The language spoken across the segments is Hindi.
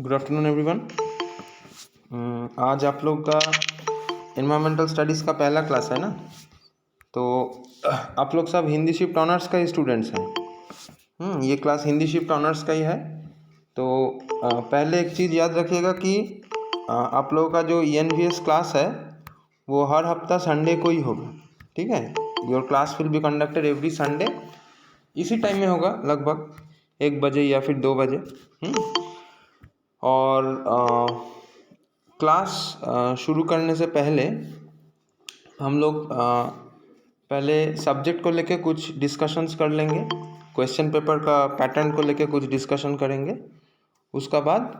Good afternoon everyone. आज आप लोग का एनवायरमेंटल स्टडीज़ का पहला क्लास है ना, तो आप लोग सब हिंदी शिफ्ट ऑनर्स का ही स्टूडेंट्स हैं। ये क्लास हिंदी शिफ्ट ऑनर्स का ही है। तो पहले एक चीज़ याद रखिएगा कि आप लोगों का जो ENVS क्लास है वो हर हफ्ता संडे को ही होगा, ठीक है। Your class will be conducted every Sunday, इसी टाइम में होगा, लगभग 1 बजे या फिर 2 बजे। और क्लास शुरू करने से पहले हम लोग पहले सब्जेक्ट को लेके कुछ डिस्कशंस कर लेंगे, क्वेश्चन पेपर का पैटर्न को लेके कुछ डिस्कशन करेंगे, उसका बाद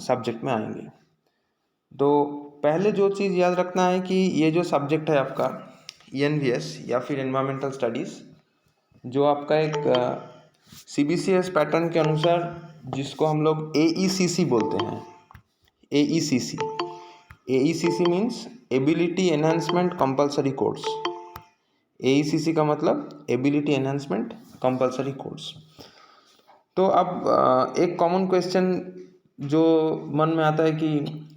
सब्जेक्ट में आएंगे। तो पहले जो चीज़ याद रखना है कि ये जो सब्जेक्ट है आपका ENVS या फिर एनवायरमेंटल स्टडीज़, जो आपका एक CBCS पैटर्न के अनुसार, जिसको हम लोग AECC बोलते हैं। AECC means ability enhancement compulsory course. AECC का मतलब एबिलिटी एनहांसमेंट कंपलसरी कोर्स। तो अब एक कॉमन क्वेश्चन जो मन में आता है कि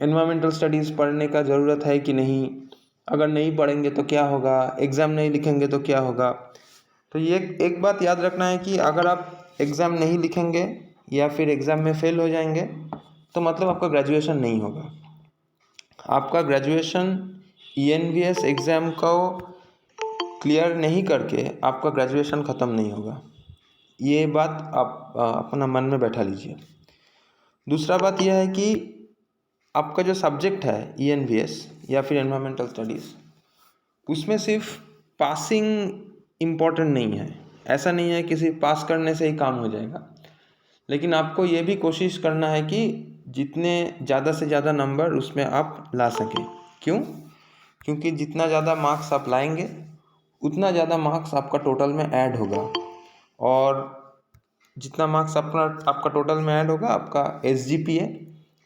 एनवायरमेंटल स्टडीज़ पढ़ने का ज़रूरत है कि नहीं, अगर नहीं पढ़ेंगे तो क्या होगा, एग्ज़ाम नहीं लिखेंगे तो क्या होगा। तो ये एक बात याद रखना है कि अगर आप एग्ज़ाम नहीं लिखेंगे या फिर एग्ज़ाम में फ़ेल हो जाएंगे तो मतलब आपका ग्रेजुएशन नहीं होगा। आपका ग्रेजुएशन ENVS एग्ज़ाम को क्लियर नहीं करके आपका ग्रेजुएशन ख़त्म नहीं होगा। ये बात आप अपना मन में बैठा लीजिए। दूसरा बात यह है कि आपका जो सब्जेक्ट है ENVS या फिर एनवायरमेंटल स्टडीज़, उसमें सिर्फ पासिंग इम्पॉर्टेंट नहीं है। ऐसा नहीं है कि सिर्फ पास करने से ही काम हो जाएगा, लेकिन आपको ये भी कोशिश करना है कि जितने ज़्यादा से ज़्यादा नंबर उसमें आप ला सकें। क्यों? क्योंकि जितना ज़्यादा मार्क्स आप लाएंगे उतना ज़्यादा मार्क्स आपका टोटल में ऐड होगा, और जितना मार्क्स आपका टोटल में ऐड होगा, आपका SGPA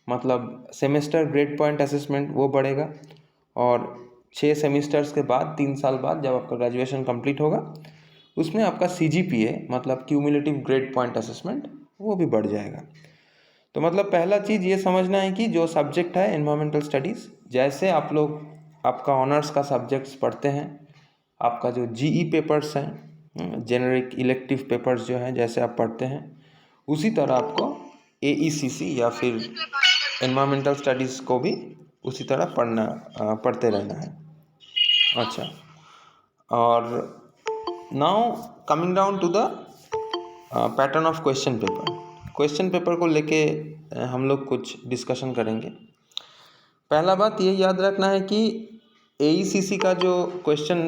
मतलब सेमेस्टर ग्रेड पॉइंट असेसमेंट वो बढ़ेगा। और 6 सेमेस्टर्स के बाद 3 साल बाद जब आपका ग्रेजुएशन कंप्लीट होगा, उसमें आपका CGPA मतलब क्यूमुलेटिव ग्रेड पॉइंट असेसमेंट वो भी बढ़ जाएगा। तो मतलब पहला चीज़ ये समझना है कि जो सब्जेक्ट है एनवायरमेंटल स्टडीज़, जैसे आप लोग आपका ऑनर्स का सब्जेक्ट्स पढ़ते हैं, आपका जो GE पेपर्स हैं, जेनरिक इलेक्टिव पेपर्स जो हैं, जैसे आप पढ़ते हैं, उसी तरह आपको AECC या फिर एनवायरमेंटल स्टडीज़ को भी उसी तरह पढ़ते रहना है। अच्छा, और now coming down to the pattern of question paper. Question paper को लेके हम लोग कुछ डिस्कशन करेंगे। पहला बात ये याद रखना है कि AECC का जो क्वेश्चन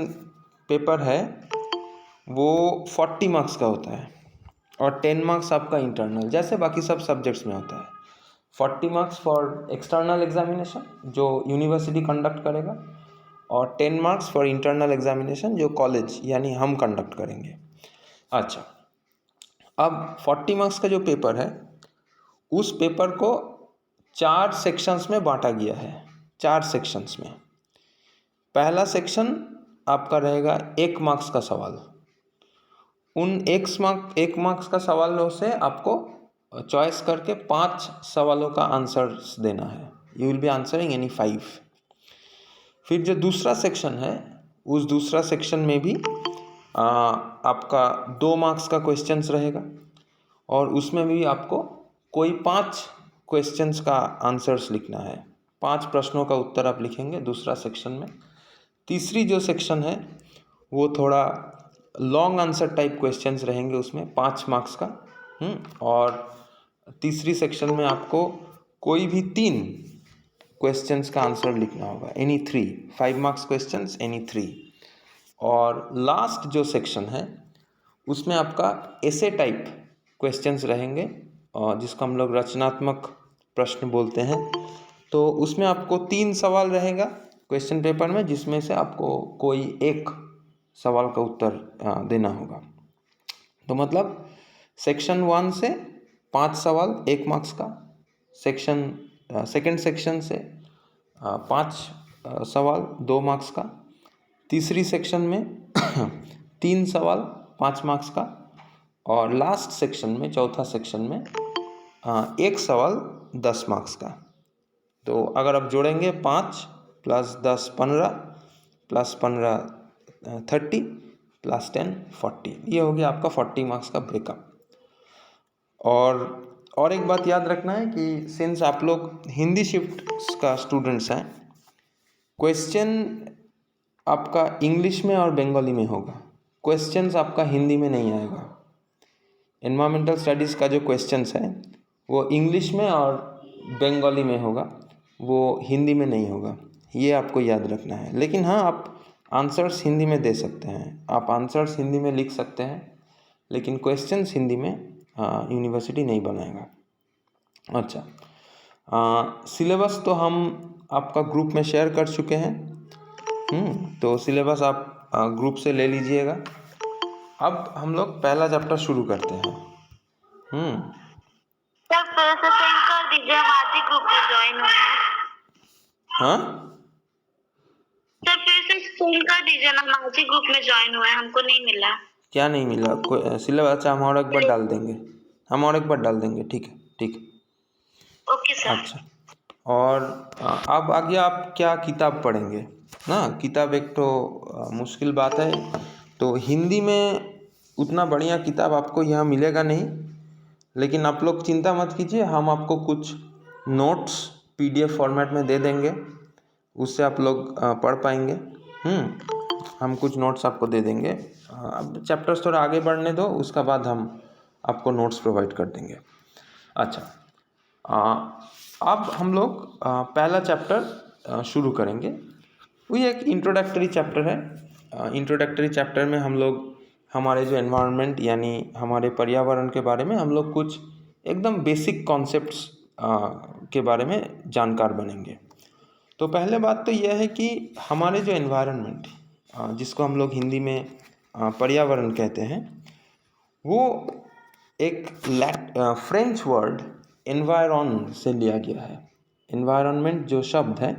पेपर है वो 40 मार्क्स का होता है, और 10 मार्क्स आपका इंटरनल, जैसे बाकी सब सब्जेक्ट्स में होता है। 40 मार्क्स फॉर एक्सटर्नल एग्जामिनेशन जो यूनिवर्सिटी कंडक्ट करेगा, और 10 मार्क्स फॉर इंटरनल एग्जामिनेशन जो कॉलेज यानी हम कंडक्ट करेंगे। अच्छा, अब 40 मार्क्स का जो पेपर है, उस पेपर को 4 सेक्शंस में बांटा गया है। 4 सेक्शंस में पहला सेक्शन आपका रहेगा 1 मार्क्स का सवाल। उन 1 मार्क्स का सवालों से आपको चॉइस करके 5 सवालों का आंसर्स देना है। You will be answering any 5। फिर जो दूसरा सेक्शन है, उस दूसरा सेक्शन में भी आपका 2 मार्क्स का क्वेश्चंस रहेगा, और उसमें भी आपको कोई 5 क्वेश्चंस का आंसर्स लिखना है। 5 प्रश्नों का उत्तर आप लिखेंगे दूसरा सेक्शन में। तीसरी जो सेक्शन है वो थोड़ा लॉन्ग आंसर टाइप क्वेश्चंस रहेंगे, उसमें 5 मार्क्स का। और तीसरी सेक्शन में आपको कोई भी 3 क्वेश्चंस का आंसर लिखना होगा, एनी 3, 5 मार्क्स क्वेश्चंस एनी 3। और लास्ट जो सेक्शन है उसमें आपका ऐसे टाइप क्वेश्चंस रहेंगे, जिसको हम लोग रचनात्मक प्रश्न बोलते हैं। तो उसमें आपको 3 सवाल रहेगा क्वेश्चन पेपर में, जिसमें से आपको कोई एक सवाल का उत्तर देना होगा। तो मतलब सेक्शन 1 से 5 सवाल 1 मार्क्स का, सेकंड सेक्शन से 5 सवाल 2 मार्क्स का, तीसरी सेक्शन में 3 सवाल 5 मार्क्स का, और लास्ट सेक्शन में, चौथा सेक्शन में एक सवाल 10 मार्क्स का। तो अगर आप जोड़ेंगे 5 + 10 15 + 15 30 + 10 40, ये हो गया आपका 40 मार्क्स का ब्रेकअप। और एक बात याद रखना है कि सिंस आप लोग हिंदी शिफ्ट का स्टूडेंट्स हैं, क्वेश्चन आपका इंग्लिश में और बंगाली में होगा, क्वेश्चंस आपका हिंदी में नहीं आएगा। एनवायरमेंटल स्टडीज़ का जो क्वेश्चंस है वो इंग्लिश में और बंगाली में होगा, वो हिंदी में नहीं होगा, ये आपको याद रखना है। लेकिन हाँ, आप आंसर्स हिंदी में दे सकते हैं, आप आंसर्स हिंदी में लिख सकते हैं, लेकिन क्वेश्चंस हिंदी में यूनिवर्सिटी नहीं बनाएगा। अच्छा, सिलेबस तो हम आपका ग्रुप में शेयर कर चुके हैं। तो सिलेबस आप ग्रुप से ले लीजिएगा। अब हम लोग पहला चैप्टर शुरू करते हैं। सर फिर से सेंड कर दीजिए, हम आज ही ग्रुप में ज्वाइन हुए हैं। हाँ सर फिर से सेंड कर दीजिए ना, हम आज ही ग्रुप में ज्वाइन हुए हैं, हमको नहीं मिला। क्या नहीं मिला? सिलेबस? अच्छा, हम और एक बार डाल देंगे, ठीक है, ठीक है। Okay sir. अच्छा, और अब आगे आप क्या किताब पढ़ेंगे ना? किताब एक तो मुश्किल बात है, तो हिंदी में उतना बढ़िया किताब आपको यहाँ मिलेगा नहीं, लेकिन आप लोग चिंता मत कीजिए, हम आपको कुछ नोट्स PDF फॉर्मेट में दे देंगे, उससे आप लोग पढ़ पाएंगे। हम कुछ नोट्स आपको दे देंगे। अब चैप्टर्स थोड़ा आगे बढ़ने दो, उसका बाद हम आपको नोट्स प्रोवाइड कर देंगे। अच्छा, अब हम लोग पहला चैप्टर शुरू करेंगे। वही एक इंट्रोडक्टरी चैप्टर है। इंट्रोडक्टरी चैप्टर में हम लोग हमारे जो एनवायरनमेंट यानी हमारे पर्यावरण के बारे में हम लोग कुछ एकदम बेसिक कॉन्सेप्ट्स के बारे में जानकार बनेंगे। तो पहले बात तो यह है कि हमारे जो एनवायरनमेंट, जिसको हम लोग हिंदी में पर्यावरण कहते हैं, वो एक फ्रेंच वर्ड एनवायरन से लिया गया है। एनवायरनमेंट जो शब्द है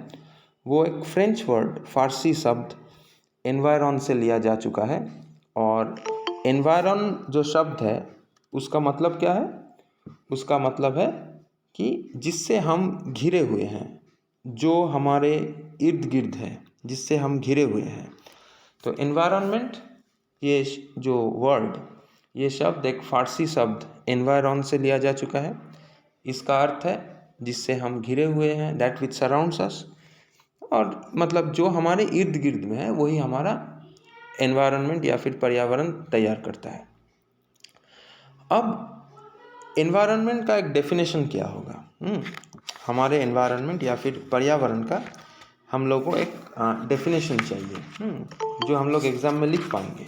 वो एक फ्रेंच वर्ड, फारसी शब्द एनवायरन से लिया जा चुका है। और एनवायरन जो शब्द है उसका मतलब क्या है? उसका मतलब है कि जिससे हम घिरे हुए हैं, जो हमारे इर्द गिर्द है, जिससे हम घिरे हुए हैं। तो एनवायरनमेंट, ये जो वर्ड, ये शब्द एक फारसी शब्द एनवायरन से लिया जा चुका है। इसका अर्थ है जिससे हम घिरे हुए हैं, दैट विच सराउंड्स अस, और मतलब जो हमारे इर्द गिर्द में है वही हमारा एनवायरनमेंट या फिर पर्यावरण तैयार करता है। अब एनवायरनमेंट का एक डेफिनेशन क्या होगा? हमारे एनवायरनमेंट या फिर पर्यावरण का हम लोगों को एक डेफिनेशन चाहिए, जो हम लोग एग्ज़ाम में लिख पाएंगे।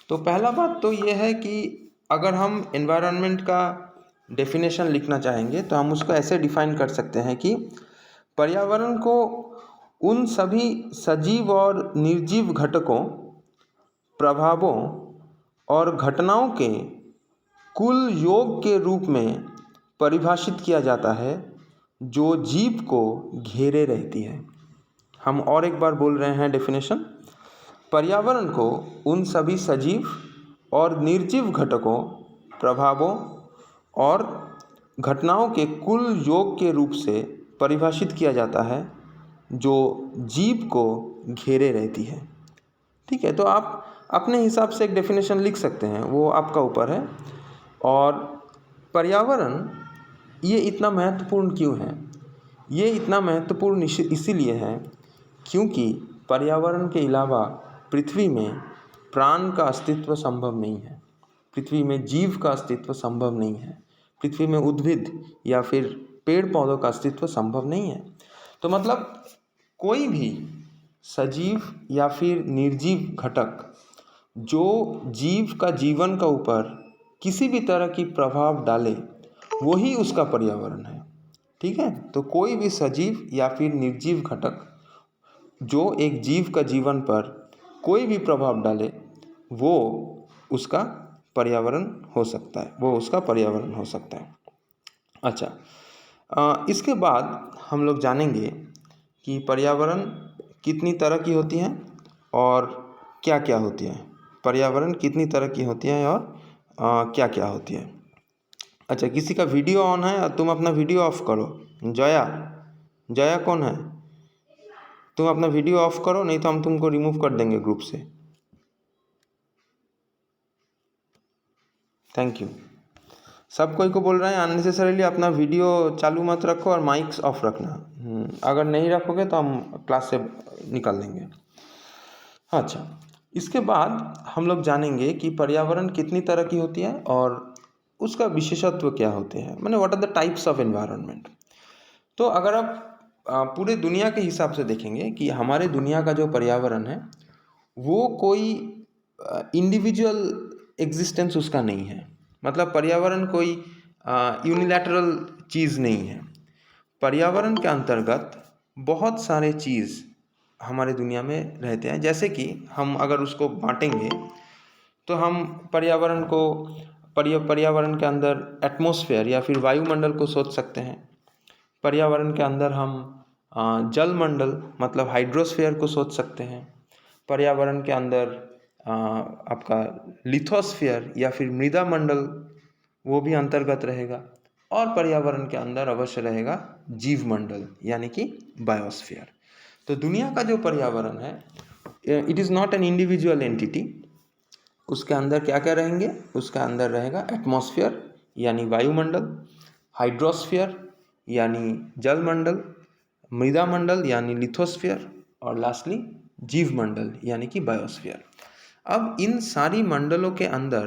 तो पहला बात तो ये है कि अगर हम एनवायरनमेंट का डेफिनेशन लिखना चाहेंगे तो हम उसको ऐसे डिफाइन कर सकते हैं कि पर्यावरण को उन सभी सजीव और निर्जीव घटकों, प्रभावों और घटनाओं के कुल योग के रूप में परिभाषित किया जाता है जो जीव को घेरे रहती है। हम और एक बार बोल रहे हैं डेफिनेशन। पर्यावरण को उन सभी सजीव और निर्जीव घटकों, प्रभावों और घटनाओं के कुल योग के रूप से परिभाषित किया जाता है जो जीव को घेरे रहती है। ठीक है, तो आप अपने हिसाब से एक डेफिनेशन लिख सकते हैं, वो आपका ऊपर है। और पर्यावरण ये इतना महत्वपूर्ण क्यों है? ये इतना महत्वपूर्ण इसीलिए है क्योंकि पर्यावरण के अलावा पृथ्वी में प्राण का अस्तित्व संभव नहीं है, पृथ्वी में जीव का अस्तित्व संभव नहीं है, पृथ्वी में उद्भिद या फिर पेड़ पौधों का अस्तित्व संभव नहीं है। तो मतलब कोई भी सजीव या फिर निर्जीव घटक जो जीव का जीवन का ऊपर किसी भी तरह की प्रभाव डाले, वही उसका पर्यावरण है। ठीक है, तो कोई भी सजीव या फिर निर्जीव घटक जो एक जीव का जीवन पर कोई भी प्रभाव डाले, वो उसका पर्यावरण हो सकता है, वो उसका पर्यावरण हो सकता है। अच्छा, इसके बाद हम लोग जानेंगे कि पर्यावरण कितनी तरह की होती हैं और क्या क्या होती हैं। पर्यावरण कितनी तरह की होती हैं और क्या क्या होती है। अच्छा, किसी का वीडियो ऑन है और तुम अपना वीडियो ऑफ करो। जया, जया कौन है? तुम अपना वीडियो ऑफ करो, नहीं तो हम तुमको रिमूव कर देंगे ग्रुप से। Thank you. सब कोई को बोल रहे हैं अननेसेसरीली अपना वीडियो चालू मत रखो और माइक्स ऑफ रखना। अगर नहीं रखोगे तो हम क्लास से निकाल देंगे। अच्छा, इसके बाद हम लोग जानेंगे कि पर्यावरण कितनी तरह की होती है और उसका विशेषत्व क्या होते हैं, माने what are the types of environment. तो अगर आप पूरे दुनिया के हिसाब से देखेंगे कि हमारे दुनिया का जो पर्यावरण है वो कोई इंडिविजुअल एग्जिस्टेंस उसका नहीं है। मतलब पर्यावरण कोई यूनिलैटरल चीज़ नहीं है। पर्यावरण के अंतर्गत बहुत सारे चीज़ हमारे दुनिया में रहते हैं। जैसे कि हम अगर उसको बांटेंगे तो हम पर्यावरण को पर्यावरण के अंदर एटमॉस्फेयर या फिर वायुमंडल को सोच सकते हैं। पर्यावरण के अंदर हम जलमंडल मतलब हाइड्रोस्फीयर को सोच सकते हैं। पर्यावरण के अंदर आपका लिथोस्फीयर या फिर मृदा मंडल वो भी अंतर्गत रहेगा। और पर्यावरण के अंदर अवश्य रहेगा जीव मंडल यानी कि बायोस्फीयर। तो दुनिया का जो पर्यावरण है it is not an individual entity. उसके अंदर क्या क्या रहेंगे? उसके अंदर रहेगा एटमॉस्फेयर यानी वायुमंडल, हाइड्रोस्फीयर यानी जलमंडल, मृदा मंडल यानी लिथोस्फीयर और लास्टली जीव मंडल यानी कि बायोस्फीयर। अब इन सारी मंडलों के अंदर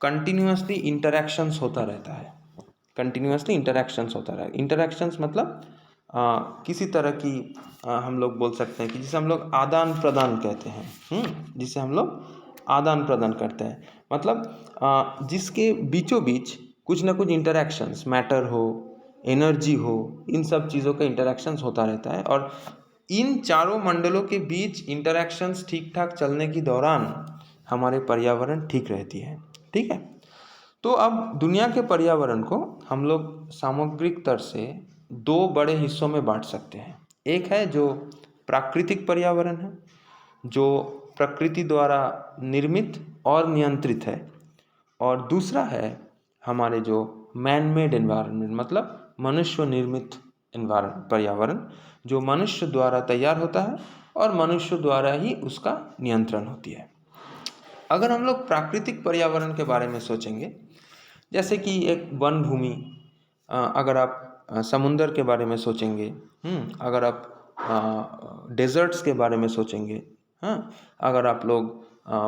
कंटिन्यूसली इंटरैक्शंस होता रहता है। कंटिन्यूसली इंटरैक्शंस होता रहा। इंटरैक्शंस मतलब किसी तरह की हम लोग बोल सकते हैं कि जिसे हम लोग आदान प्रदान कहते हैं। जिसे हम लोग आदान प्रदान करते हैं मतलब जिसके बीचों बीच कुछ ना कुछ इंटरैक्शंस, मैटर हो, एनर्जी हो, इन सब चीज़ों का इंटरैक्शंस होता रहता है। और इन चारों मंडलों के बीच इंटरैक्शंस ठीक ठाक चलने के दौरान हमारे पर्यावरण ठीक रहती है। ठीक है। तो अब दुनिया के पर्यावरण को हम लोग सामग्रिक तौर से दो बड़े हिस्सों में बांट सकते हैं। एक है जो प्राकृतिक पर्यावरण है, जो प्रकृति द्वारा निर्मित और नियंत्रित है। और दूसरा है हमारे जो मैन मेड एनवायरनमेंट मतलब मनुष्य निर्मित पर्यावरण, जो मनुष्य द्वारा तैयार होता है और मनुष्य द्वारा ही उसका नियंत्रण होती है। अगर हम लोग प्राकृतिक पर्यावरण के बारे में सोचेंगे, जैसे कि एक वन भूमि, अगर आप समुंदर के बारे में सोचेंगे, अगर आप डेजर्ट्स के बारे में सोचेंगे, हाँ, अगर आप लोग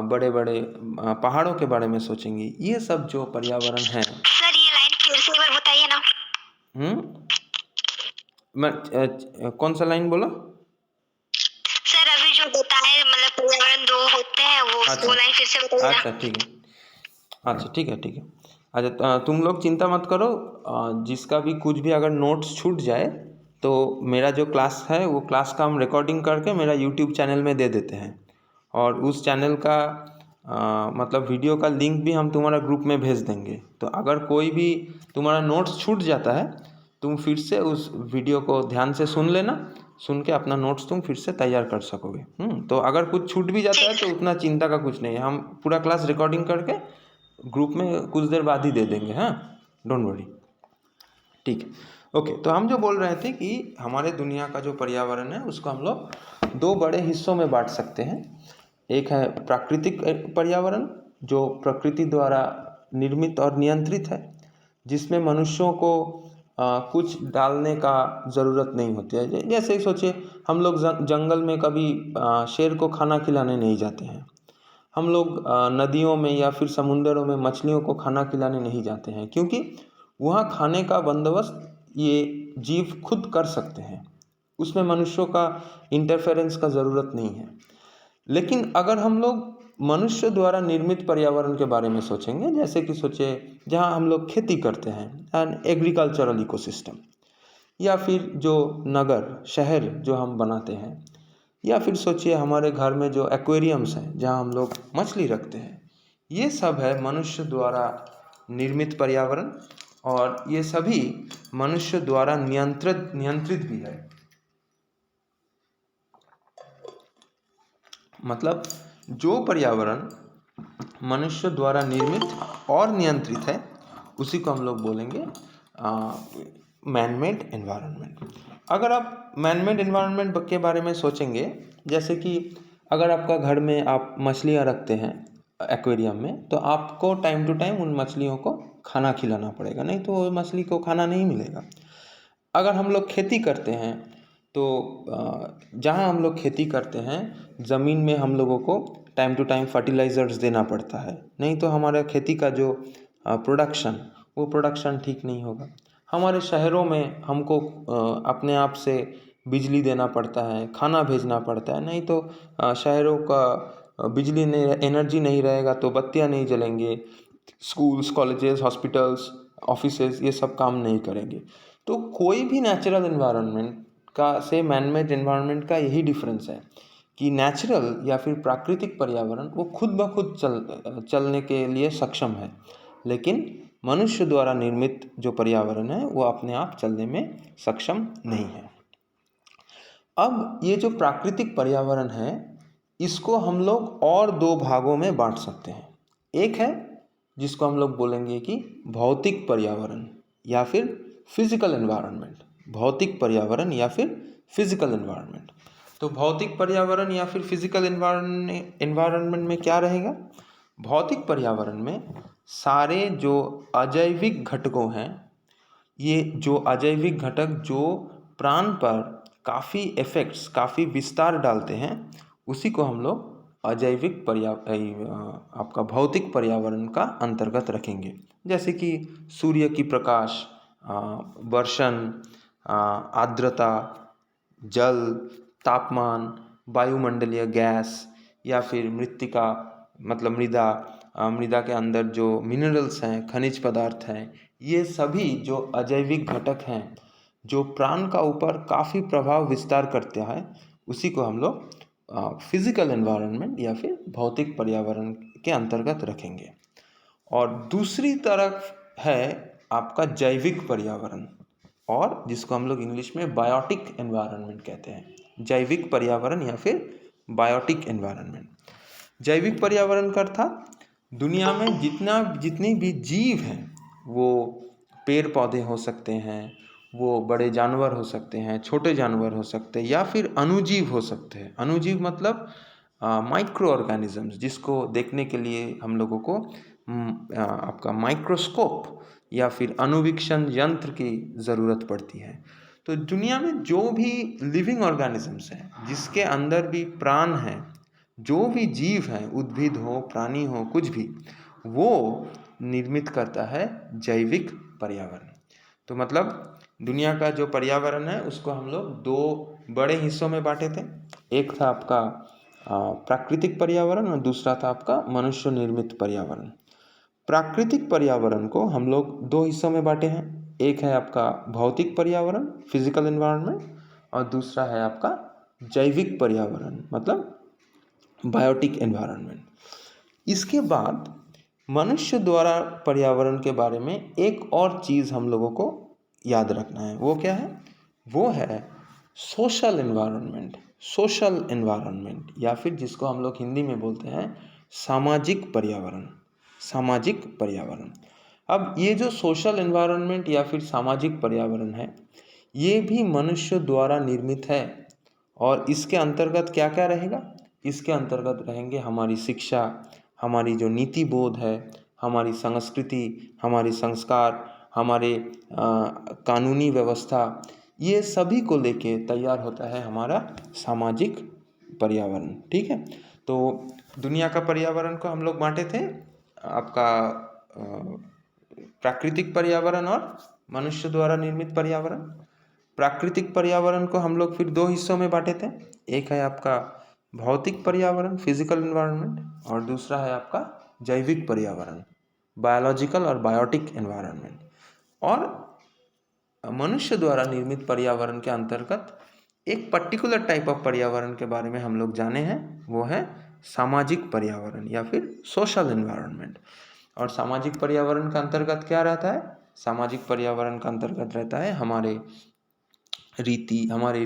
बड़े बड़े पहाड़ों के बारे में सोचेंगे, ये सब जो पर्यावरण है। सर ये लाइन फिर से एक बार बताइए ना। मैं कौन सा लाइन बोला? सर अभी जो बताए मतलब पर्यावरण दो होते हैं वो लाइन फिर से बताइए ना। अच्छा ठीक है, अच्छा ठीक है ठीक है। अच्छा तुम लोग चिंता मत करो, जिसका भी कुछ भी अगर नोट्स छूट जाए तो मेरा जो क्लास है वो क्लास का हम रिकॉर्डिंग करके मेरा यूट्यूब चैनल में दे देते हैं। और उस चैनल का मतलब वीडियो का लिंक भी हम तुम्हारा ग्रुप में भेज देंगे। तो अगर कोई भी तुम्हारा नोट्स छूट जाता है, तुम फिर से उस वीडियो को ध्यान से सुन लेना, सुन के अपना नोट्स तुम फिर से तैयार कर सकोगे। तो अगर कुछ छूट भी जाता है तो उतना चिंता का कुछ नहीं है, हम पूरा क्लास रिकॉर्डिंग करके ग्रुप में कुछ देर बाद ही दे देंगे। हाँ, डोंट वरी। ठीक है, ओके। तो हम जो बोल रहे थे कि हमारे दुनिया का जो पर्यावरण है उसको हम लोग दो बड़े हिस्सों में बांट सकते हैं। एक है प्राकृतिक पर्यावरण जो प्रकृति द्वारा निर्मित और नियंत्रित है, जिसमें मनुष्यों को कुछ डालने का ज़रूरत नहीं होती है। जैसे ही सोचिए, हम लोग जंगल में कभी शेर को खाना खिलाने नहीं जाते हैं। हम लोग नदियों में या फिर समुंदरों में मछलियों को खाना खिलाने नहीं जाते हैं, क्योंकि वहाँ खाने का बंदोबस्त ये जीव खुद कर सकते हैं, उसमें मनुष्यों का इंटरफेरेंस का ज़रूरत नहीं है। लेकिन अगर हम लोग मनुष्य द्वारा निर्मित पर्यावरण के बारे में सोचेंगे, जैसे कि सोचिए जहाँ हम लोग खेती करते हैं, एन एग्रीकल्चरल इकोसिस्टम, या फिर जो नगर शहर जो हम बनाते हैं, या फिर सोचिए हमारे घर में जो एक्वेरियम्स हैं जहाँ हम लोग मछली रखते हैं, ये सब है मनुष्य द्वारा निर्मित पर्यावरण। और ये सभी मनुष्य द्वारा नियंत्रित भी है। मतलब जो पर्यावरण मनुष्य द्वारा निर्मित और नियंत्रित है उसी को हम लोग बोलेंगे मैन मेड एनवायरनमेंट। अगर आप मैन मेड एनवायरनमेंट के बारे में सोचेंगे, जैसे कि अगर आपका घर में आप मछलियाँ रखते हैं एक्वेरियम में, तो आपको टाइम टू टाइम उन मछलियों को खाना खिलाना पड़ेगा, नहीं तो वो मछली को खाना नहीं मिलेगा। अगर हम लोग खेती करते हैं तो जहाँ हम लोग खेती करते हैं ज़मीन में हम लोगों को टाइम टू टाइम फर्टिलाइज़र्स देना पड़ता है, नहीं तो हमारा खेती का जो प्रोडक्शन ठीक नहीं होगा। हमारे शहरों में हमको अपने आप से बिजली देना पड़ता है, खाना भेजना पड़ता है, नहीं तो शहरों का बिजली नहीं, एनर्जी नहीं रहेगा तो बत्तियाँ नहीं जलेंगे, स्कूल्स, कॉलेजेस, हॉस्पिटल्स, ऑफिसेज ये सब काम नहीं करेंगे। तो कोई भी नेचुरल एनवायरनमेंट का से मैन मेड एनवायरनमेंट का यही डिफरेंस है कि नेचुरल या फिर प्राकृतिक पर्यावरण वो खुद ब खुद चलने के लिए सक्षम है, लेकिन मनुष्य द्वारा निर्मित जो पर्यावरण है वो अपने आप चलने में सक्षम नहीं है। अब ये जो प्राकृतिक पर्यावरण है इसको हम लोग और दो भागों में बांट सकते हैं। एक है जिसको हम लोग बोलेंगे कि भौतिक पर्यावरण या फिर फिजिकल एनवायरनमेंट। भौतिक पर्यावरण या फिर फिजिकल एनवायरनमेंट। तो भौतिक पर्यावरण या फिर फिजिकल एनवायरनमेंट में क्या रहेगा? भौतिक पर्यावरण में सारे जो अजैविक घटकों हैं, ये जो अजैविक घटक जो प्राण पर काफ़ी इफ़ेक्ट्स, काफ़ी विस्तार डालते हैं, उसी को हम लोग अजैविक आपका भौतिक पर्यावरण का अंतर्गत रखेंगे। जैसे कि सूर्य की प्रकाश, वर्षण, आर्द्रता, जल, तापमान, वायुमंडलीय गैस या फिर मृत्तिका मतलब मृदा के अंदर जो मिनरल्स हैं, खनिज पदार्थ हैं, ये सभी जो अजैविक घटक हैं जो प्राण का ऊपर काफ़ी प्रभाव विस्तार करते हैं, उसी को हम लोग फिजिकल एनवायरनमेंट या फिर भौतिक पर्यावरण के अंतर्गत रखेंगे। और दूसरी तरफ है आपका जैविक पर्यावरण, और जिसको हम लोग इंग्लिश में बायोटिक एनवायरनमेंट कहते हैं। जैविक पर्यावरण या फिर बायोटिक एनवायरनमेंट। जैविक पर्यावरण का अर्थात दुनिया में जितनी भी जीव हैं, वो पेड़ पौधे हो सकते हैं, वो बड़े जानवर हो सकते हैं, छोटे जानवर हो सकते हैं, या फिर अणुजीव हो सकते हैं। अणुजीव मतलब माइक्रो ऑर्गेनिजम्स, जिसको देखने के लिए हम लोगों को आपका माइक्रोस्कोप या फिर अणुवीक्षण यंत्र की ज़रूरत पड़ती है। तो दुनिया में जो भी लिविंग ऑर्गेनिजम्स हैं, जिसके अंदर भी प्राण है, जो भी जीव हैं, उद्भिद हो, प्राणी हो, कुछ भी, वो निर्मित करता है जैविक पर्यावरण। तो मतलब दुनिया का जो पर्यावरण है उसको हम लोग दो बड़े हिस्सों में बांटे थे। एक था आपका प्राकृतिक पर्यावरण और दूसरा था आपका मनुष्य निर्मित पर्यावरण। प्राकृतिक पर्यावरण को हम लोग दो हिस्सों में बांटे हैं। एक है आपका भौतिक पर्यावरण, फिजिकल एनवायरनमेंट, और दूसरा है आपका जैविक पर्यावरण मतलब बायोटिक एनवायरनमेंट। इसके बाद मनुष्य द्वारा पर्यावरण के बारे में एक और चीज़ हम लोगों को याद रखना है। वो क्या है? वो है सोशल एनवायरनमेंट। सोशल एनवायरनमेंट या फिर जिसको हम लोग हिंदी में बोलते हैं सामाजिक पर्यावरण। सामाजिक पर्यावरण। अब ये जो सोशल एनवायरनमेंट या फिर सामाजिक पर्यावरण है, ये भी मनुष्य द्वारा निर्मित है। और इसके अंतर्गत क्या क्या रहेगा? इसके अंतर्गत रहेंगे हमारी शिक्षा, हमारी जो नीति बोध है, हमारी संस्कृति, हमारी संस्कार, हमारे कानूनी व्यवस्था, ये सभी को लेके तैयार होता है हमारा सामाजिक पर्यावरण। ठीक है, तो दुनिया का पर्यावरण को हम लोग बांटे थे आपका प्राकृतिक पर्यावरण और मनुष्य द्वारा निर्मित पर्यावरण। प्राकृतिक पर्यावरण को हम लोग फिर दो हिस्सों में बांटे थे। एक है आपका भौतिक पर्यावरण, फिजिकल एनवायरनमेंट, और दूसरा है आपका जैविक पर्यावरण, बायोलॉजिकल और बायोटिक एनवायरनमेंट। और मनुष्य द्वारा निर्मित पर्यावरण के अंतर्गत एक पर्टिकुलर टाइप ऑफ पर्यावरण के बारे में हम लोग जाने हैं, वो है सामाजिक पर्यावरण या फिर सोशल एनवायरनमेंट। और सामाजिक पर्यावरण का अंतर्गत क्या रहता है? सामाजिक पर्यावरण का अंतर्गत रहता है हमारी रीति, हमारी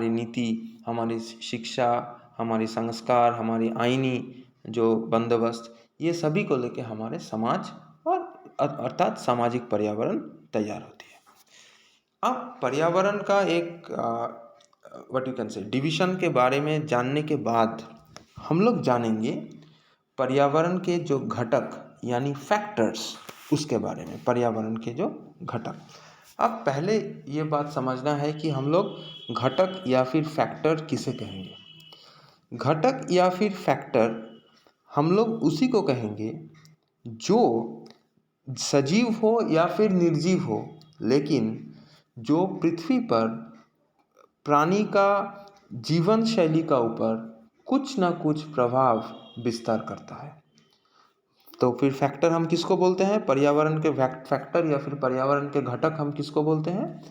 नीति, हमारी शिक्षा, हमारी संस्कार, हमारी आईनी जो बंदोबस्त, ये सभी को लेके हमारे समाज और अर्थात सामाजिक पर्यावरण तैयार होती है। अब पर्यावरण का एक what you can say division के बारे में जानने के बाद हम लोग जानेंगे पर्यावरण के जो घटक यानी फैक्टर्स उसके बारे में, पर्यावरण के जो घटक। अब पहले ये बात समझना है कि हम लोग घटक या फिर फैक्टर किसे कहेंगे। घटक या फिर फैक्टर हम लोग उसी को कहेंगे जो सजीव हो या फिर निर्जीव हो, लेकिन जो पृथ्वी पर प्राणी का जीवन शैली का ऊपर कुछ ना कुछ प्रभाव विस्तार करता है। तो फिर फैक्टर हम किसको बोलते हैं? पर्यावरण के फैक्टर या फिर पर्यावरण के घटक हम किसको बोलते हैं?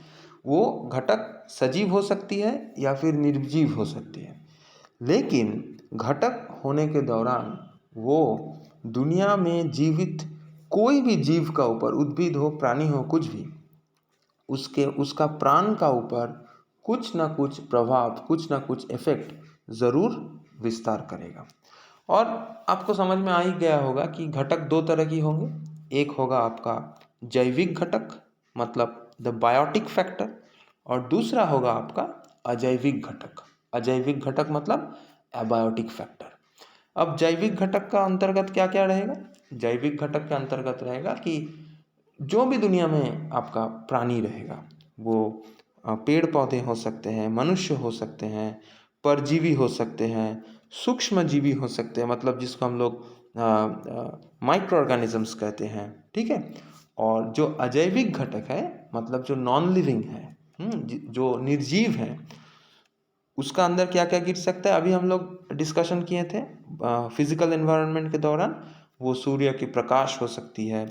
वो घटक सजीव हो सकती है या फिर निर्जीव हो सकती है, लेकिन घटक होने के दौरान वो दुनिया में जीवित कोई भी जीव का ऊपर, उद्भिद हो, प्राणी हो, कुछ भी, उसका प्राण का ऊपर कुछ ना कुछ प्रभाव, कुछ ना कुछ इफेक्ट ज़रूर विस्तार करेगा। और आपको समझ में आ ही गया होगा कि घटक दो तरह की होंगे। एक होगा आपका जैविक घटक मतलब द बायोटिक फैक्टर, और दूसरा होगा आपका अजैविक घटक। अजैविक घटक मतलब एबायोटिक फैक्टर। अब जैविक घटक का अंतर्गत क्या क्या रहेगा? जैविक घटक के अंतर्गत रहेगा कि जो भी दुनिया में आपका प्राणी रहेगा, वो पेड़ पौधे हो सकते हैं, मनुष्य हो सकते हैं, परजीवी हो सकते हैं, सूक्ष्म जीवी हो सकते हैं, मतलब जिसको हम लोग माइक्रो ऑर्गेनिजम्स कहते हैं, ठीक है। और जो अजैविक घटक है मतलब जो नॉन लिविंग है, जो निर्जीव है, उसका अंदर क्या क्या गिर सकता है? अभी हम लोग डिस्कशन किए थे फिजिकल एनवायरनमेंट के दौरान। वो सूर्य की प्रकाश हो सकती है,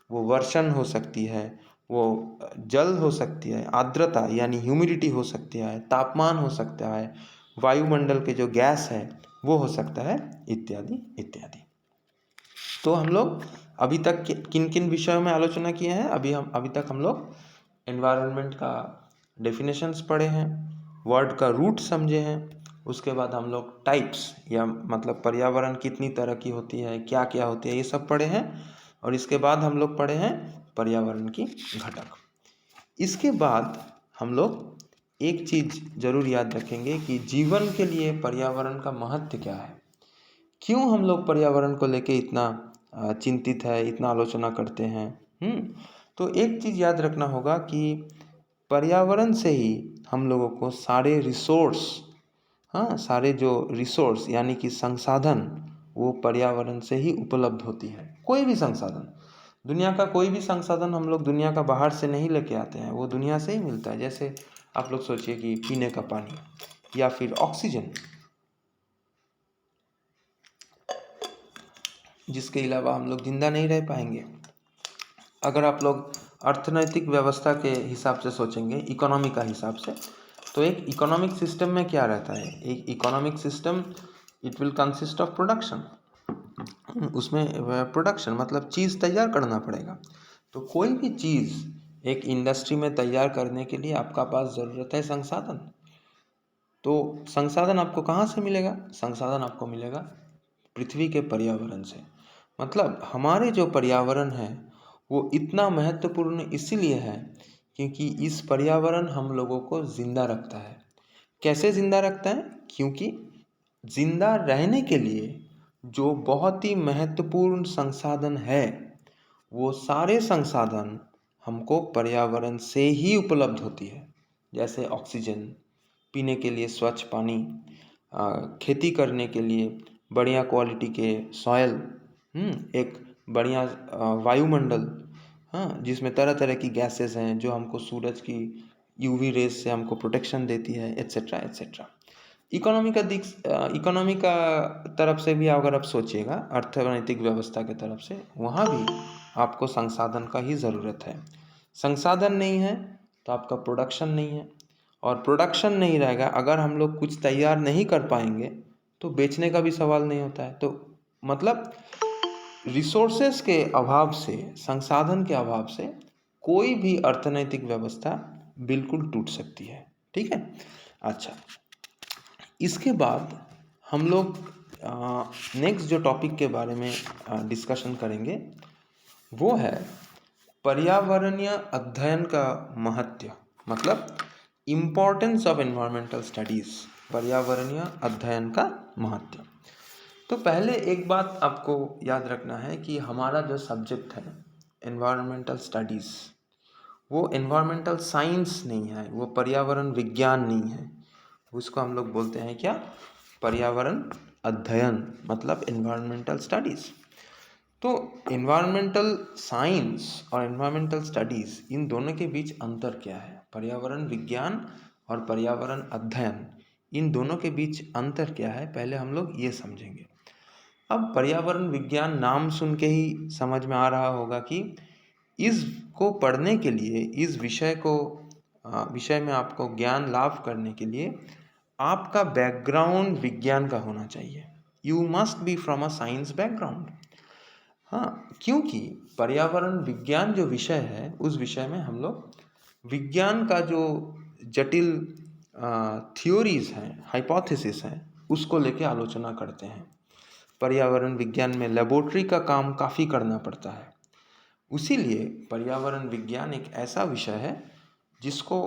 वो वर्षण हो सकती है, वो जल हो सकती है, आर्द्रता यानी ह्यूमिडिटी हो सकती है, तापमान हो सकता है, वायुमंडल के जो गैस है वो हो सकता है, इत्यादि इत्यादि। तो हम लोग अभी तक किन किन विषयों में आलोचना किए हैं? अभी तक हम लोग एनवायरनमेंट का डेफिनेशंस पढ़े हैं, वर्ड का रूट समझे हैं, उसके बाद हम लोग टाइप्स या मतलब पर्यावरण कितनी तरह की होती है, क्या क्या होती है, ये सब पढ़े हैं। और इसके बाद हम लोग पढ़े हैं पर्यावरण की घटक। इसके बाद हम लोग एक चीज़ जरूर याद रखेंगे कि जीवन के लिए पर्यावरण का महत्व क्या है, क्यों हम लोग पर्यावरण को लेके इतना चिंतित है, इतना आलोचना करते हैं। तो एक चीज़ याद रखना होगा कि पर्यावरण से ही हम लोगों को सारे रिसोर्स, सारे जो रिसोर्स यानी कि संसाधन, वो पर्यावरण से ही उपलब्ध होती है। कोई भी संसाधन, दुनिया का कोई भी संसाधन हम लोग दुनिया का बाहर से नहीं लेके आते हैं, वो दुनिया से ही मिलता है। जैसे आप लोग सोचिए कि पीने का पानी या फिर ऑक्सीजन, जिसके अलावा हम लोग जिंदा नहीं रह पाएंगे। अगर आप लोग अर्थनैतिक व्यवस्था के हिसाब से सोचेंगे, इकोनॉमी का हिसाब से, तो एक इकोनॉमिक सिस्टम में क्या रहता है? एक economic system it will consist of production. उसमें प्रोडक्शन मतलब चीज़ तैयार करना पड़ेगा। तो कोई भी चीज़ एक इंडस्ट्री में तैयार करने के लिए आपका पास ज़रूरत है संसाधन। तो संसाधन आपको कहाँ से मिलेगा? संसाधन आपको मिलेगा पृथ्वी के पर्यावरण से। मतलब हमारे जो पर्यावरण है वो इतना महत्वपूर्ण इसीलिए है क्योंकि इस पर्यावरण हम लोगों को जिंदा रखता है। कैसे जिंदा रखता है? क्योंकि जिंदा रहने के लिए जो बहुत ही महत्वपूर्ण संसाधन है, वो सारे संसाधन हमको पर्यावरण से ही उपलब्ध होती है। जैसे ऑक्सीजन, पीने के लिए स्वच्छ पानी, खेती करने के लिए बढ़िया क्वालिटी के सॉयल, एक बढ़िया वायुमंडल, जिसमें तरह तरह की गैसेस हैं जो हमको सूरज की यूवी रेज से हमको प्रोटेक्शन देती है, एट्सेट्रा एट्सेट्रा। इकोनॉमी का तरफ से भी अगर आप सोचिएगा, अर्थनैतिक व्यवस्था के तरफ से, वहाँ भी आपको संसाधन का ही ज़रूरत है। संसाधन नहीं है तो आपका प्रोडक्शन नहीं है, और प्रोडक्शन नहीं रहेगा, अगर हम लोग कुछ तैयार नहीं कर पाएंगे तो बेचने का भी सवाल नहीं होता है। तो मतलब रिसोर्सेस के अभाव से, संसाधन के अभाव से कोई भी अर्थनैतिक व्यवस्था बिल्कुल टूट सकती है। ठीक है। अच्छा, इसके बाद हम लोग नेक्स्ट जो टॉपिक के बारे में डिस्कशन करेंगे वो है पर्यावरणीय अध्ययन का महत्व, मतलब इम्पोर्टेंस ऑफ एनवायरमेंटल स्टडीज़, पर्यावरणीय अध्ययन का महत्व। तो पहले एक बात आपको याद रखना है कि हमारा जो सब्जेक्ट है एनवायरमेंटल स्टडीज़, वो एनवायरमेंटल साइंस नहीं है, वो पर्यावरण विज्ञान नहीं है। उसको हम लोग बोलते हैं क्या? पर्यावरण अध्ययन, मतलब एनवायरमेंटल स्टडीज़। तो एनवायरमेंटल साइंस और एनवायरमेंटल स्टडीज़, इन दोनों के बीच अंतर क्या है? पर्यावरण विज्ञान और पर्यावरण अध्ययन, इन दोनों के बीच अंतर क्या है, पहले हम लोग ये समझेंगे। अब पर्यावरण विज्ञान नाम सुन के ही समझ में आ रहा होगा कि इसको पढ़ने के लिए, इस विषय में आपको ज्ञान लाभ करने के लिए आपका बैकग्राउंड विज्ञान का होना चाहिए। You must be from a science background. हाँ, क्योंकि पर्यावरण विज्ञान जो विषय है, उस विषय में हम लोग विज्ञान का जो जटिल थ्योरीज हैं, हाइपोथेसिस हैं, उसको लेके आलोचना करते हैं। पर्यावरण विज्ञान में लेबोरेटरी का काम काफ़ी करना पड़ता है। उसीलिए पर्यावरण विज्ञान एक ऐसा विषय है जिसको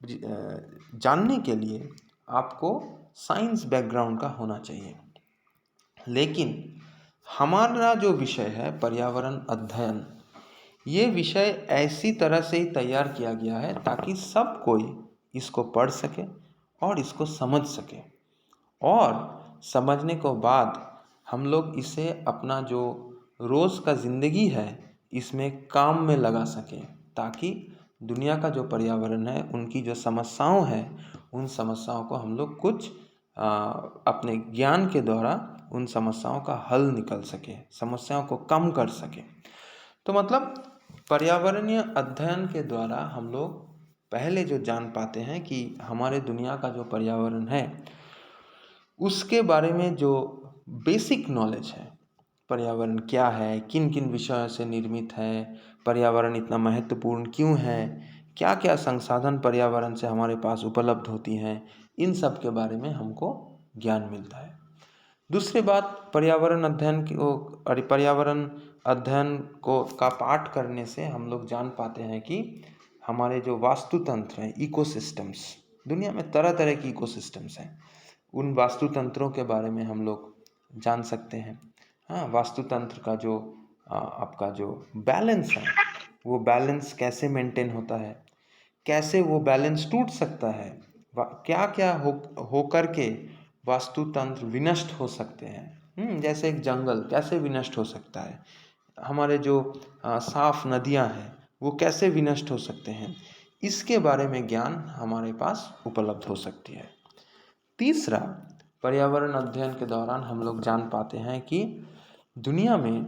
जानने के लिए आपको साइंस बैकग्राउंड का होना चाहिए। लेकिन हमारा जो विषय है पर्यावरण अध्ययन, ये विषय ऐसी तरह से ही तैयार किया गया है ताकि सब कोई इसको पढ़ सके और इसको समझ सके, और समझने के बाद हम लोग इसे अपना जो रोज़ का ज़िंदगी है इसमें काम में लगा सकें, ताकि दुनिया का जो पर्यावरण है, उनकी जो समस्याओं हैं, उन समस्याओं को हम लोग कुछ अपने ज्ञान के द्वारा उन समस्याओं का हल निकल सके, समस्याओं को कम कर सके। तो मतलब पर्यावरणीय अध्ययन के द्वारा हम लोग पहले जो जान पाते हैं कि हमारे दुनिया का जो पर्यावरण है उसके बारे में जो बेसिक नॉलेज है, पर्यावरण क्या है, किन किन विषयों से निर्मित है, पर्यावरण इतना महत्वपूर्ण क्यों है, क्या क्या संसाधन पर्यावरण से हमारे पास उपलब्ध होती हैं, इन सब के बारे में हमको ज्ञान मिलता है। दूसरी बात, पर्यावरण अध्ययन को का पाठ करने से हम लोग जान पाते हैं कि हमारे जो वास्तुतंत्र हैं, इकोसिस्टम्स, दुनिया में तरह तरह की इकोसिस्टम्स हैं, उन वास्तुतंत्रों के बारे में हम लोग जान सकते हैं। हाँ, वास्तुतंत्र का जो आपका जो बैलेंस है, वो बैलेंस कैसे मेंटेन होता है, कैसे वो बैलेंस टूट सकता है, क्या क्या हो करके वास्तुतंत्र विनष्ट हो सकते हैं। जैसे एक जंगल कैसे विनष्ट हो सकता है, हमारे जो साफ नदियाँ हैं वो कैसे विनष्ट हो सकते हैं, इसके बारे में ज्ञान हमारे पास उपलब्ध हो सकती है। तीसरा, पर्यावरण अध्ययन के दौरान हम लोग जान पाते हैं कि दुनिया में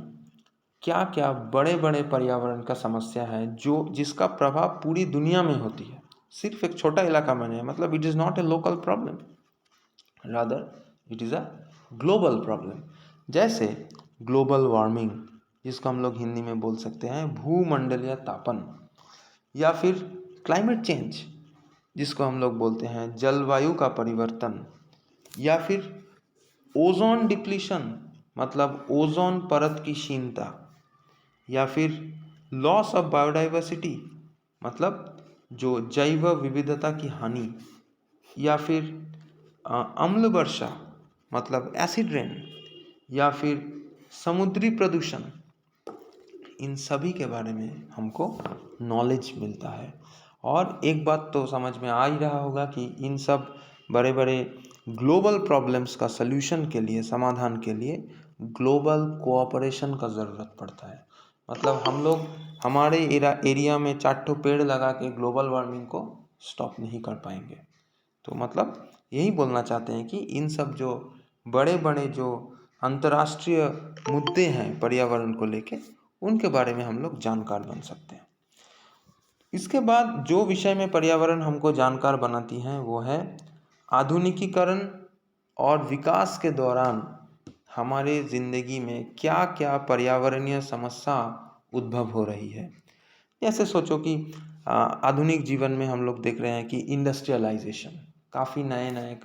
क्या क्या बड़े बड़े पर्यावरण का समस्या है जो जिसका प्रभाव पूरी दुनिया में होती है, सिर्फ एक छोटा इलाका में नहीं। मतलब it is not a local problem, rather it is a global problem. जैसे ग्लोबल वार्मिंग, जिसको हम लोग हिंदी में बोल सकते हैं भूमंडलीय तापन, या फिर क्लाइमेट चेंज, जिसको हम लोग बोलते हैं जलवायु का परिवर्तन, या फिर ओजोन डिप्लीशन, मतलब ओजोन परत की क्षीणता, या फिर लॉस ऑफ बायोडाइवर्सिटी, मतलब जो जैव विविधता की हानि, या फिर अम्ल वर्षा, मतलब एसिड रेन, या फिर समुद्री प्रदूषण, इन सभी के बारे में हमको नॉलेज मिलता है। और एक बात तो समझ में आ ही रहा होगा कि इन सब बड़े बड़े ग्लोबल प्रॉब्लम्स का सल्यूशन के लिए, समाधान के लिए ग्लोबल कोऑपरेशन का ज़रूरत पड़ता है। मतलब हम लोग हमारे एरिया में 4 पेड़ लगा के ग्लोबल वार्मिंग को स्टॉप नहीं कर पाएंगे। तो मतलब यही बोलना चाहते हैं कि इन सब जो बड़े बड़े जो अंतर्राष्ट्रीय मुद्दे हैं पर्यावरण को लेके, उनके बारे में हम लोग जानकार बन सकते हैं। इसके बाद जो विषय में पर्यावरण हमको जानकार बनाती हैं वो है आधुनिकीकरण और विकास के दौरान हमारे ज़िंदगी में क्या क्या पर्यावरणीय समस्या उद्भव हो रही है। जैसे सोचो कि आधुनिक जीवन में हम लोग देख रहे हैं कि इंडस्ट्रियलाइजेशन, काफ़ी नए नए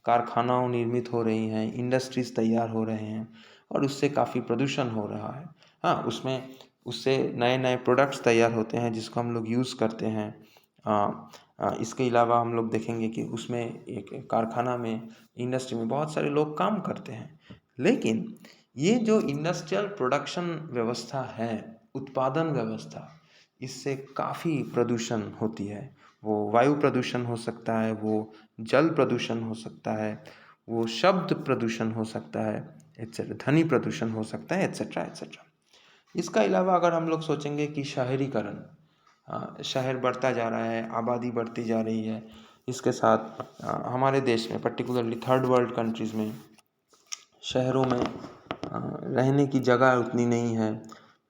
कारखानाओं निर्मित हो रही हैं, इंडस्ट्रीज़ तैयार हो रहे हैं, और उससे काफ़ी प्रदूषण हो रहा है। हाँ, उसमें उससे नए नए प्रोडक्ट्स तैयार होते हैं जिसको हम लोग यूज़ करते हैं। इसके अलावा हम लोग देखेंगे कि उसमें एक कारखाना में, इंडस्ट्री में बहुत सारे लोग काम करते हैं। लेकिन ये जो इंडस्ट्रियल प्रोडक्शन व्यवस्था है, उत्पादन व्यवस्था, इससे काफ़ी प्रदूषण होती है। वो वायु प्रदूषण हो सकता है, वो जल प्रदूषण हो सकता है, वो शब्द प्रदूषण हो सकता है, एट्सेट्रा, ध्वनि प्रदूषण हो सकता है, एट्सेट्रा एट्सेट्रा। इसका अलावा अगर हम लोग सोचेंगे कि शहरीकरण, शहर बढ़ता जा रहा है, आबादी बढ़ती जा रही है, इसके साथ हमारे देश में पर्टिकुलरली थर्ड वर्ल्ड कंट्रीज़ में शहरों में रहने की जगह उतनी नहीं है,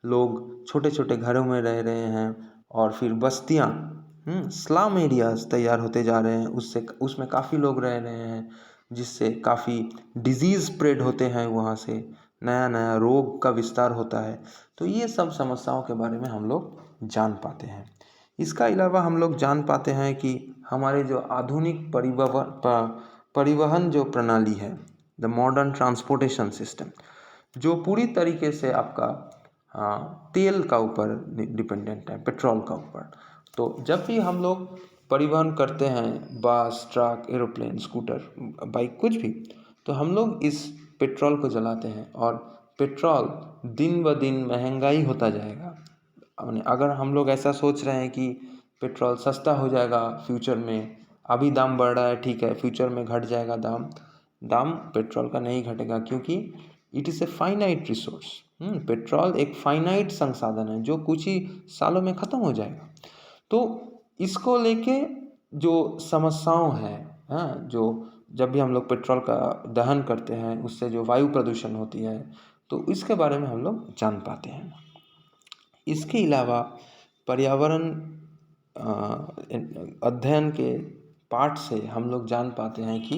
लोग छोटे छोटे घरों में रह रहे हैं और फिर बस्तियाँ, स्लम एरियाज़ तैयार होते जा रहे हैं, उससे उसमें काफ़ी लोग रह रहे हैं, जिससे काफ़ी डिजीज़ स्प्रेड होते हैं, वहाँ से नया नया रोग का विस्तार होता है। तो ये सब समस्याओं के बारे में हम लोग जान पाते हैं। इसका अलावा हम लोग जान पाते हैं कि हमारे जो आधुनिक परिवहन जो प्रणाली है, द मॉडर्न ट्रांसपोर्टेशन सिस्टम, जो पूरी तरीके से आपका तेल का ऊपर डिपेंडेंट है, पेट्रोल का ऊपर। तो जब भी हम लोग परिवहन करते हैं, बस, ट्रक, एरोप्लेन, स्कूटर, बाइक, कुछ भी, तो हम लोग इस पेट्रोल को जलाते हैं और पेट्रोल दिन ब दिन महंगाई होता जाएगा। अगर हम लोग ऐसा सोच रहे हैं कि पेट्रोल सस्ता हो जाएगा फ्यूचर में, अभी दाम बढ़ रहा है, ठीक है, फ्यूचर में घट जाएगा दाम पेट्रोल का नहीं घटेगा, क्योंकि it is a finite resource. Petrol एक फाइनाइट संसाधन है जो कुछ ही सालों में ख़त्म हो जाएगा। तो इसको लेके जो समस्याओं हैं, जो जब भी हम लोग पेट्रोल का दहन करते हैं उससे जो वायु प्रदूषण होती है, तो इसके बारे में हम लोग जान पाते हैं। इसके अलावा पर्यावरण अध्ययन के पाठ से हम लोग जान पाते हैं कि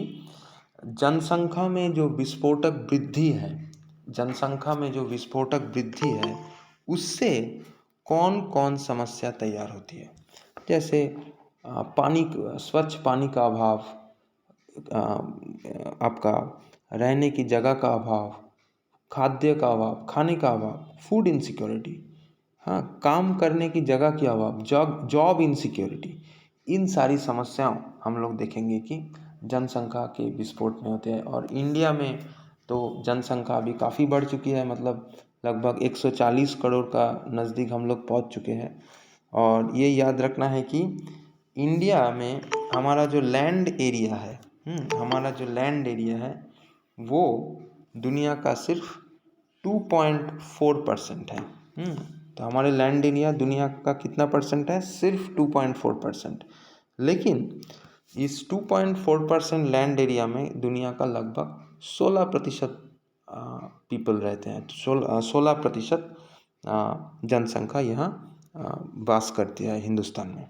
जनसंख्या में जो विस्फोटक वृद्धि है, उससे कौन कौन समस्या तैयार होती है। जैसे स्वच्छ पानी का अभाव, आपका रहने की जगह का अभाव, खाद्य का अभाव, खाने का अभाव, फूड इनसिक्योरिटी, काम करने की जगह की अभाव, जॉब इनसिक्योरिटी, इन सारी समस्याओं हम लोग देखेंगे कि जनसंख्या के विस्फोट में होते हैं। और इंडिया में तो जनसंख्या अभी काफ़ी बढ़ चुकी है, मतलब लगभग 140 करोड़ का नज़दीक हम लोग पहुंच चुके हैं। और ये याद रखना है कि इंडिया में हमारा जो लैंड एरिया है, वो दुनिया का सिर्फ 2.4% है। तो हमारे लैंड एरिया दुनिया का कितना परसेंट है? सिर्फ 2.4%। लेकिन इस 2.4% लैंड एरिया में दुनिया का लगभग 16% पीपल रहते हैं, 16% जनसंख्या यहाँ वास करती है हिंदुस्तान में।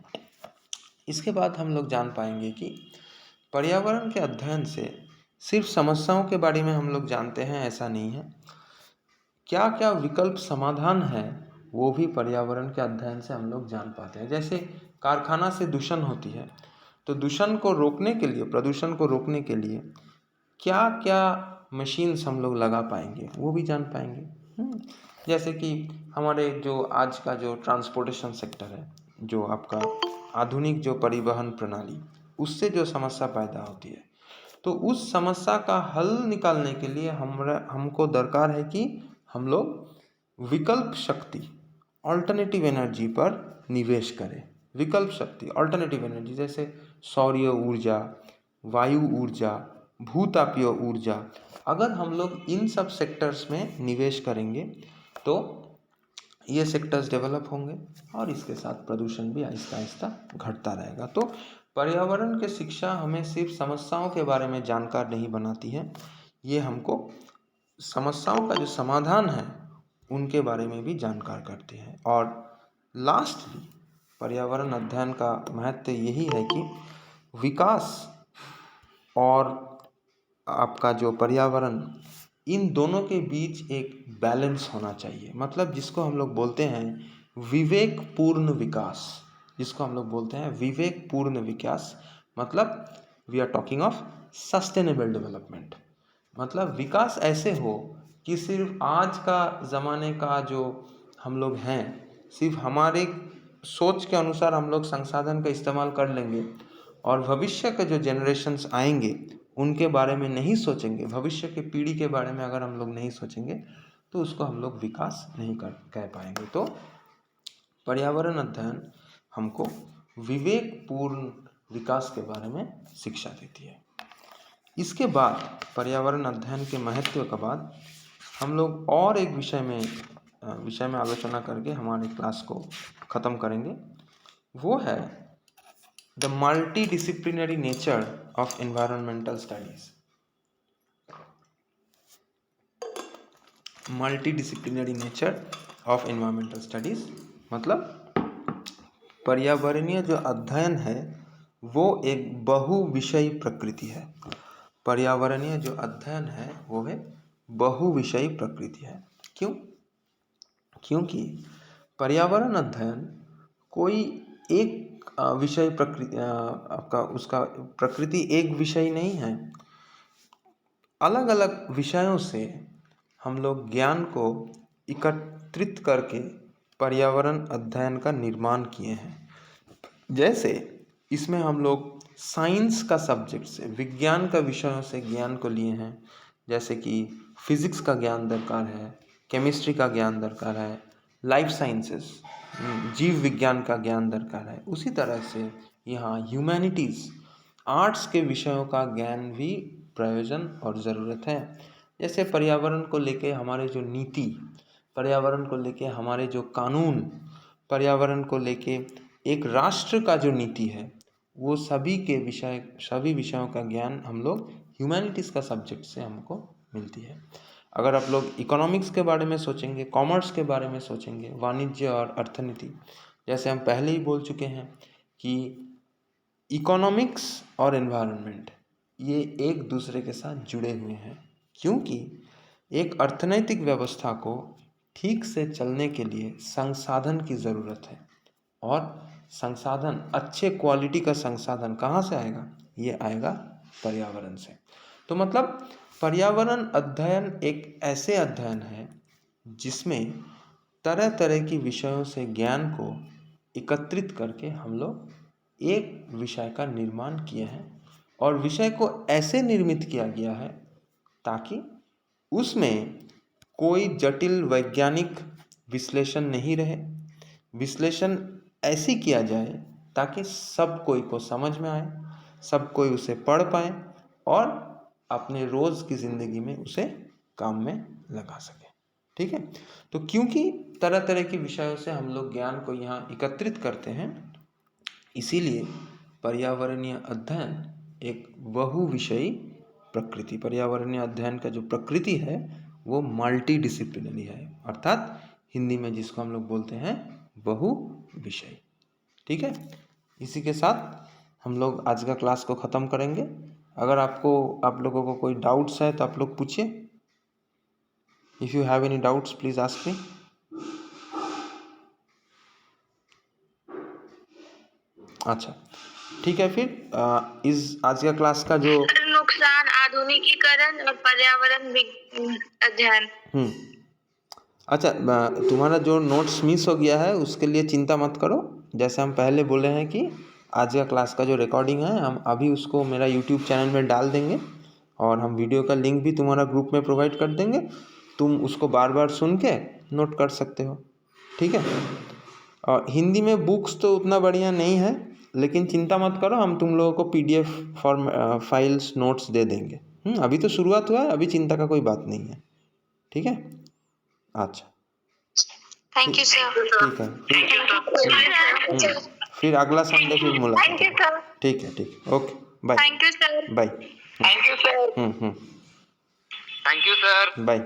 इसके बाद हम लोग जान पाएंगे कि पर्यावरण के अध्ययन से सिर्फ समस्याओं के बारे में हम लोग जानते हैं, ऐसा नहीं है। क्या क्या विकल्प समाधान है वो भी पर्यावरण के अध्ययन से हम लोग जान पाते हैं। जैसे कारखाना से दूषण होती है, तो दूषण को रोकने के लिए, प्रदूषण को रोकने के लिए क्या क्या मशीन्स हम लोग लगा पाएंगे, वो भी जान पाएंगे। जैसे कि हमारे जो आज का जो ट्रांसपोर्टेशन सेक्टर है, जो आपका आधुनिक जो परिवहन प्रणाली, उससे जो समस्या पैदा होती है, तो उस समस्या का हल निकालने के लिए हमको दरकार है कि हम लोग विकल्प शक्ति, ऑल्टरनेटिव एनर्जी पर निवेश करें। विकल्प शक्ति, ऑल्टरनेटिव एनर्जी, जैसे सौर्य ऊर्जा, वायु ऊर्जा, भूतापीय ऊर्जा, अगर हम लोग इन सब सेक्टर्स में निवेश करेंगे तो ये सेक्टर्स डेवलप होंगे और इसके साथ प्रदूषण भी आहिस्ता आहिस्ता घटता रहेगा। तो पर्यावरण की शिक्षा हमें सिर्फ समस्याओं के बारे में जानकार नहीं बनाती है, ये हमको समस्याओं का जो समाधान है उनके बारे में भी जानकार करती है। और लास्टली पर्यावरण अध्ययन का महत्व यही है कि विकास और आपका जो पर्यावरण, इन दोनों के बीच एक बैलेंस होना चाहिए। मतलब जिसको हम लोग बोलते हैं विवेकपूर्ण विकास, मतलब we are talking of sustainable development. मतलब विकास ऐसे हो कि सिर्फ आज का ज़माने का जो हम लोग हैं, सिर्फ हमारे सोच के अनुसार हम लोग संसाधन का इस्तेमाल कर लेंगे और भविष्य के जो जनरेशन्स आएंगे उनके बारे में नहीं सोचेंगे, भविष्य के पीढ़ी के बारे में अगर हम लोग नहीं सोचेंगे तो उसको हम लोग विकास नहीं कह पाएंगे। तो पर्यावरण अध्ययन हमको विवेकपूर्ण विकास के बारे में शिक्षा देती है। इसके बाद पर्यावरण अध्ययन के महत्व के बाद हम लोग और एक विषय में आलोचना करके हमारे क्लास को ख़त्म करेंगे। वो है the multi disciplinary nature of environmental studies. Multi disciplinary nature of environmental studies मतलब पर्यावरणीय जो अध्ययन है वो एक बहुविषयी प्रकृति है। पर्यावरणीय जो अध्ययन है वो है बहुविषयी प्रकृति है। क्यों? क्योंकि पर्यावरण अध्ययन कोई एक विषय उसका प्रकृति एक विषय नहीं है। अलग अलग विषयों से हम लोग ज्ञान को एकत्रित करके पर्यावरण अध्ययन का निर्माण किए हैं। जैसे इसमें हम लोग साइंस का सब्जेक्ट से, विज्ञान का विषयों से ज्ञान को लिए हैं। जैसे कि फिजिक्स का ज्ञान दरकार है, केमिस्ट्री का ज्ञान दरकार है, लाइफ साइंसेस जीव विज्ञान का ज्ञान दरकार है। उसी तरह से यहाँ ह्यूमैनिटीज़ आर्ट्स के विषयों का ज्ञान भी प्रयोजन और ज़रूरत है। जैसे पर्यावरण को लेके हमारे जो नीति, पर्यावरण को लेके हमारे जो कानून, पर्यावरण को लेके एक राष्ट्र का जो नीति है, वो सभी विषयों का ज्ञान हम लोग ह्यूमैनिटीज़ का सब्जेक्ट से हमको मिलती है। अगर आप लोग इकोनॉमिक्स के बारे में सोचेंगे, कॉमर्स के बारे में सोचेंगे, वाणिज्य और अर्थनीति, जैसे हम पहले ही बोल चुके हैं कि इकोनॉमिक्स और एनवायरनमेंट ये एक दूसरे के साथ जुड़े हुए हैं। क्योंकि एक अर्थनैतिक व्यवस्था को ठीक से चलने के लिए संसाधन की ज़रूरत है और संसाधन, अच्छे क्वालिटी का संसाधन कहाँ से आएगा? ये आएगा पर्यावरण से। तो मतलब पर्यावरण अध्ययन एक ऐसे अध्ययन है जिसमें तरह तरह की विषयों से ज्ञान को एकत्रित करके हम लोग एक विषय का निर्माण किए हैं और विषय को ऐसे निर्मित किया गया है ताकि उसमें कोई जटिल वैज्ञानिक विश्लेषण नहीं रहे। विश्लेषण ऐसी किया जाए ताकि सब कोई को समझ में आए, सब कोई उसे पढ़ पाए और अपने रोज़ की ज़िंदगी में उसे काम में लगा सके। ठीक है? तो क्योंकि तरह तरह के विषयों से हम लोग ज्ञान को यहाँ एकत्रित करते हैं, इसीलिए पर्यावरणीय अध्ययन एक बहुविषयी प्रकृति, पर्यावरणीय अध्ययन का जो प्रकृति है वो मल्टी डिसिप्लिनरी है, अर्थात हिंदी में जिसको हम लोग बोलते हैं बहुविषयी। ठीक है? इसी के साथ हम लोग आज का क्लास को ख़त्म करेंगे। अगर आप लोगों को कोई डाउट्स है तो आप लोग पूछिए। If you have any doubts please ask me. अच्छा, ठीक है। फिर इस आज का क्लास का जो नुकसान, आधुनिकीकरण और पर्यावरण अध्ययन। अच्छा, तुम्हारा जो नोट्स मिस हो गया है उसके लिए चिंता मत करो। जैसे हम पहले बोले हैं कि आज का क्लास का जो रिकॉर्डिंग है हम अभी उसको मेरा यूट्यूब चैनल में डाल देंगे और हम वीडियो का लिंक भी तुम्हारा ग्रुप में प्रोवाइड कर देंगे। तुम उसको बार बार सुन के नोट कर सकते हो। ठीक है? और हिंदी में बुक्स तो उतना बढ़िया नहीं है, लेकिन चिंता मत करो, हम तुम लोगों को PDF फाइल्स नोट्स दे देंगे। अभी तो शुरुआत हुआ है, अभी चिंता का कोई बात नहीं है। ठीक है? अच्छा, थैंक यू सर। ठीक है। फिर अगला संडे फिर मुलाकात है। ठीक है, okay, bye. Thank you sir. Bye. Thank you sir. Thank you sir. Bye.